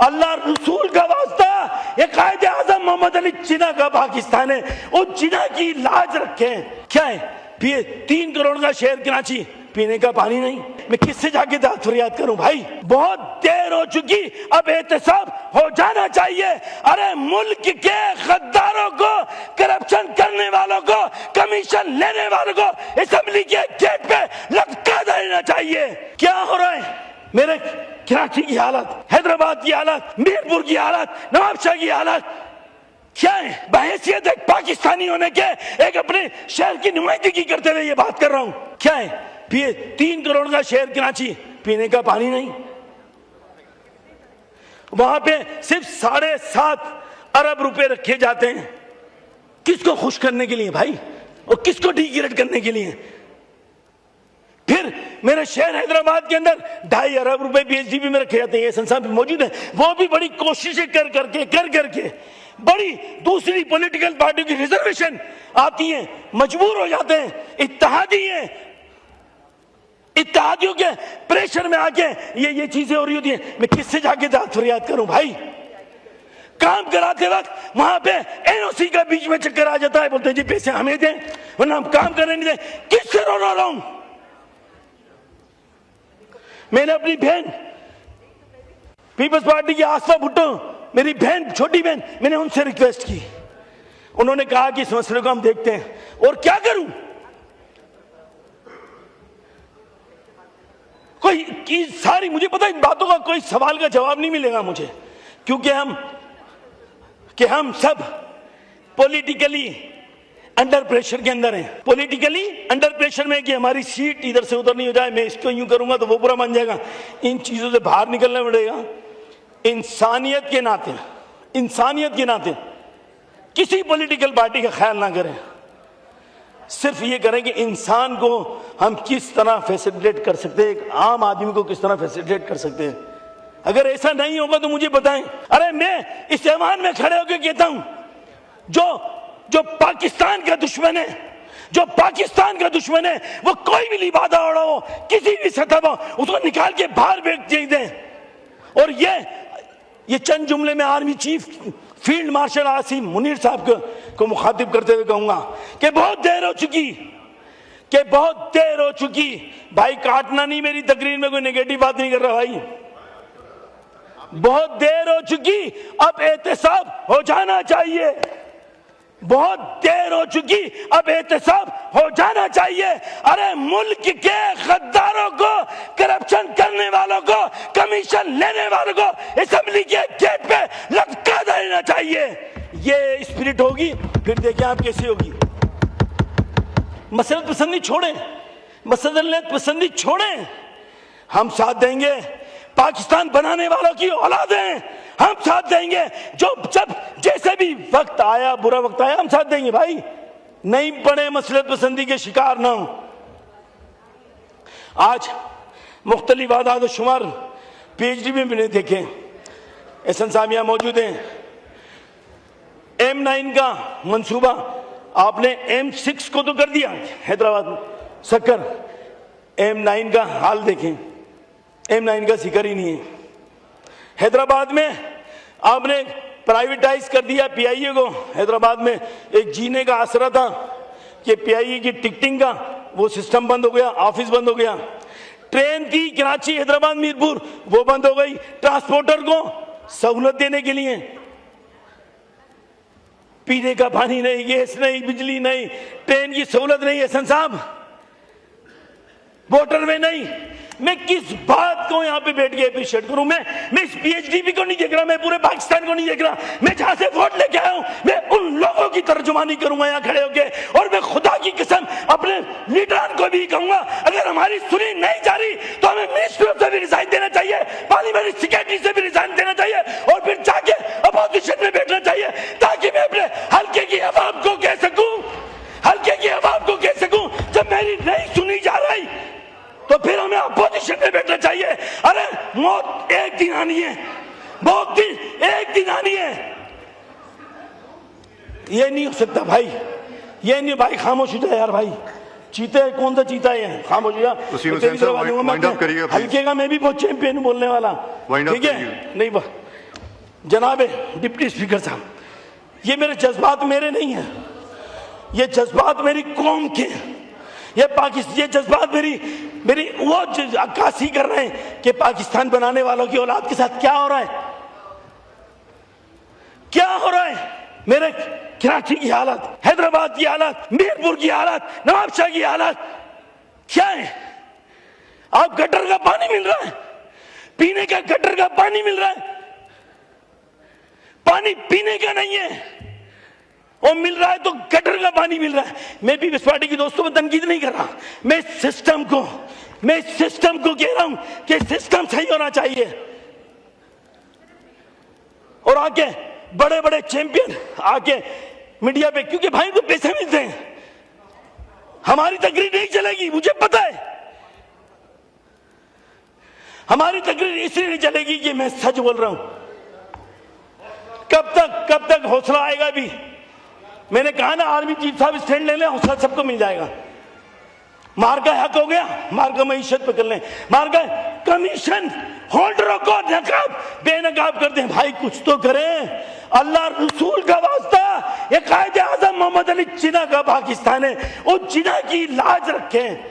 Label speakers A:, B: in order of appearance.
A: अल्लाह रसूल का वास्ता, ये कायदे आजम मोहम्मद अली जिन्ना का पाकिस्तान है, उस जिन्ना की लाज रखें। क्या है? 3 करोड़ का शहर कराची, पीने का पानी नहीं। मैं किससे जाके दाद फरियाद करूं भाई? बहुत देर हो चुकी, अब एहतसाब हो जाना चाहिए। अरे मुल्क के गद्दारों को, करप्शन करने वालों को, कमीशन लेने वालों को असेंबली के गेट पे लटका देना चाहिए। क्या हो रहा है? मेरे कराची की हालत, हैदराबाद की हालत, मीरपुर की हालत, नवाबशाह की हालत क्या है? बहैसियत एक पाकिस्तानी होने के, एक अपने शहर की नुमाइंदगी करते हुए ये बात कर रहा हूं। क्या है? 3 करोड़ का शहर कराची, पीने का पानी नहीं। वहां पे सिर्फ 7.5 अरब रुपए रखे जाते हैं। किसको खुश करने के लिए भाई, और किसको डिग्रेड करने के लिए? फिर मेरे शहर हैदराबाद के अंदर 2.5 अरब रुपए पीएचडी में रखे जाते हैं। ये संस्थान भी मौजूद है, वो भी बड़ी कोशिशें कर करके बड़ी दूसरी पॉलिटिकल पार्टियों की रिजर्वेशन आती हैं, मजबूर हो जाते हैं। इत्तेहादियों के प्रेशर में आके ये चीजें हो रही होती हैं। मैं किससे जाके दाद फरियाद करूं भाई? काम कराते वक्त वहां पे एनओसी का बीच में चक्कर आ जाता है, बोलते हैं जी पैसे हमें दें वरना हम काम करने नहीं दें। किससे रो रहा हूं? मैंने अपनी बहन पीपल्स पार्टी की आसफा भुट्टो, मेरी बहन, छोटी बहन, मैंने उनसे रिक्वेस्ट की। उन्होंने कहा कि इस मसले को हम देखते हैं। और क्या करूं? कोई की सारी, मुझे पता है इन बातों का कोई सवाल का जवाब नहीं मिलेगा मुझे, क्योंकि हम सब पॉलिटिकली अंडर प्रेशर के अंदर हैं। पॉलिटिकली अंडर प्रेशर में कि हमारी सीट इधर से उधर नहीं हो जाए, मैं इसको यूं करूंगा तो वो बुरा मान जाएगा। इन चीजों से बाहर निकलना पड़ेगा। इंसानियत के नाते किसी पॉलिटिकल पार्टी का ख्याल ना करें, सिर्फ ये करें कि इंसान को हम किस तरह फैसिलिटेट कर सकते हैं, एक आम आदमी को किस तरह फैसिलिटेट कर सकते हैं। अगर ऐसा नहीं होगा तो मुझे बताएं। अरे मैं इस ऐवान में खड़े होकर कहता हूं, जो पाकिस्तान का दुश्मन है, वो कोई भी लिबादा ओढ़ा हो, किसी भी सतह पर उसको निकाल के बाहर फेंक दें। और ये चंद जुमले में army chief field marshal Asim Munir साहब को मुखातिब करते हुए कहूंगा कि बहुत देर हो चुकी। भाई काटना नहीं, मेरी तकरीर में कोई नेगेटिव बात नहीं कर रहा भाई। बहुत देर हो चुकी, अब एहतसाब हो जाना चाहिए। बहुत देर हो चुकी, अब एहतसाब हो जाना चाहिए। अरे मुल्क के गद्दारों को, करप्शन करने वालों को, कमीशन लेने वालों को असेंबली के गेट पे लटका देना चाहिए। ये स्पिरिट होगी, फिर देखिए आप कैसी होगी। मसलत पसंदी छोड़ें, हम साथ देंगे। पाकिस्तान बनाने वालों की औलाद हैं, हम साथ देंगे। जब जैसे भी वक्त आया, बुरा वक्त आया, हम साथ देंगे भाई। नहीं पड़े मसलत पसंदी के शिकार ना हो। आज मुख्तलिफ आदाद शुमार पीएचडी में मैंने देखे, एहसन साहब यहाँ मौजूद हैं। M9 का मंसूबा आपने M6 को तो कर दिया हैदराबाद में, सक्कर। M9 का हाल देखें, M9 का जिक्र ही नहीं है। हैदराबाद में आपने प्राइवेटाइज कर दिया पीआईए को। हैदराबाद में एक जीने का आसरा था कि पीआईए की टिकटिंग का वो सिस्टम बंद हो गया, ऑफिस बंद हो गया। ट्रेन थी कराची हैदराबाद मीरपुर, वो बंद हो गई। ट्रांसपोर्टर को सहूलत देने के लिए पीने का पानी नहीं, गैस नहीं, बिजली नहीं, ट्रेन की सहूलत नहीं है। एहसन साहब, मोटरवे नहीं। मैं किस बात को यहाँ पे बैठ के अप्रिशिएट करूं? मैं इस पीएचडी को नहीं देख रहा, मैं पूरे पाकिस्तान को नहीं देख रहा। मैं जहां से वोट लेके आया हूं, मैं उन लोगों की तर्जुमानी करूंगा यहाँ खड़े होके। और मैं खुदा की कसम अपने लीडरान को भी कहूंगा, अगर हमारी सुनी नहीं जा रही तो हमें मिनिस्ट्री से भी रिजाइन देना चाहिए, पार्लियामेंट्री सेक्रेटरी से भी रिजाइन देना चाहिए, और फिर जाके अपोजिशन में बैठना चाहिए, ताकि मैं अपने हल्के की आवाम को कह सकूं जब मेरी नहीं सुनी जा रही तो फिर हमें अपोजिशन में बैठना चाहिए। अरे मौत एक दिन आनी है, एक दिन आनी है। ये नहीं हो सकता भाई, ये नहीं भाई। खामोश हो जाए यार भाई। चीते कौन सा चीता है? खामोश हो जा। हल्के का मैं भी बहुत चैंपियन बोलने वाला, ठीक है? नहीं जनाबे डिप्टी स्पीकर साहब, ये मेरे जज्बात मेरे नहीं है, ये जज्बात मेरी कौम के, ये जज्बात मेरी वो अक्कासी कर रहे हैं कि पाकिस्तान बनाने वालों की औलाद के साथ क्या हो रहा है, क्या हो रहा है। मेरे कराची की हालत, हैदराबाद की हालत, मीरपुर की हालत, नवाबशाह की हालत क्या है। आप गटर का पानी मिल रहा है, पीने का गटर का पानी मिल रहा है, पानी पीने का नहीं है, और मिल रहा है तो गटर का पानी मिल रहा है। मैं भी इस पार्टी के दोस्तों पर तनकीद नहीं कर रहा, मैं सिस्टम को कह रहा हूं कि सिस्टम सही होना चाहिए। और आके बड़े बड़े चैंपियन आके मीडिया पे, क्योंकि भाई को पैसे मिलते हैं, हमारी तकरीर नहीं चलेगी, मुझे पता है हमारी तकरीर इसलिए नहीं चलेगी कि मैं सच बोल रहा हूं। कब तक हौसला आएगा। भी मैंने कहा ना, आर्मी चीफ साहब स्टैंड ले लें, हौसला सबको मिल जाएगा। मार का हक हो गया, मार का मईशत पे कर लें, मार का कमीशन होल्डरों को नकाब बेनकाब कर दें। भाई कुछ तो करें, अल्लाह रसूल का वास्ता। ये कायदे आजम मोहम्मद अली जिन्ना का पाकिस्तान है, उस जिन्ना की लाज रखें।